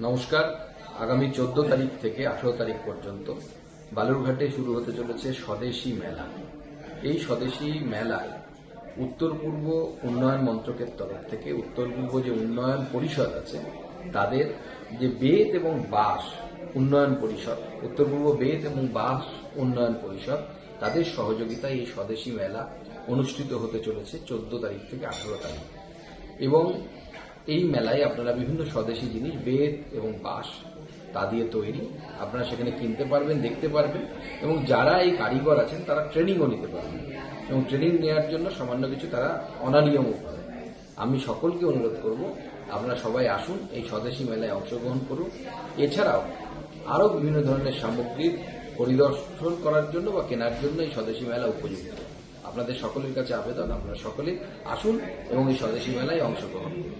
নমস্কার। আগামী 14 তারিখ থেকে 18 তারিখ পর্যন্ত বালুরঘাটে শুরু হতে চলেছে স্বদেশী মেলা। এই স্বদেশী মেলায় উত্তর পূর্ব উন্নয়ন মন্ত্রকের তরফ থেকে উত্তর পূর্ব যে উন্নয়ন পরিষদ আছে তাদের যে বেত এবং বাঁশ উন্নয়ন পরিষদ, উত্তর পূর্ব বেত এবং বাঁশ উন্নয়ন পরিষদ, তাদের সহযোগিতায় এই স্বদেশী মেলা অনুষ্ঠিত হতে চলেছে 14 তারিখ থেকে 18 তারিখ। এবং এই মেলায় আপনারা বিভিন্ন স্বদেশী জিনিস বেত এবং বাঁশ তা দিয়ে তৈরি আপনারা সেখানে কিনতে পারবেন, দেখতে পারবেন এবং যারা এই কারিগর আছেন তারা ট্রেনিংও নিতে পারবেন এবং ট্রেনিং নেওয়ার জন্য সামান্য কিছু তারা অনানিয়মও পাবেন। আমি সকলকে অনুরোধ করব আপনারা সবাই আসুন, এই স্বদেশী মেলায় অংশগ্রহণ করুন। এছাড়াও আরও বিভিন্ন ধরনের সামগ্রীর পরিদর্শন করার জন্য বা কেনার জন্য এই স্বদেশী মেলা উপযুক্ত। আপনাদের সকলের কাছে আবেদন, আপনারা সকলে আসুন এবং এই স্বদেশী মেলায় অংশগ্রহণ করুন।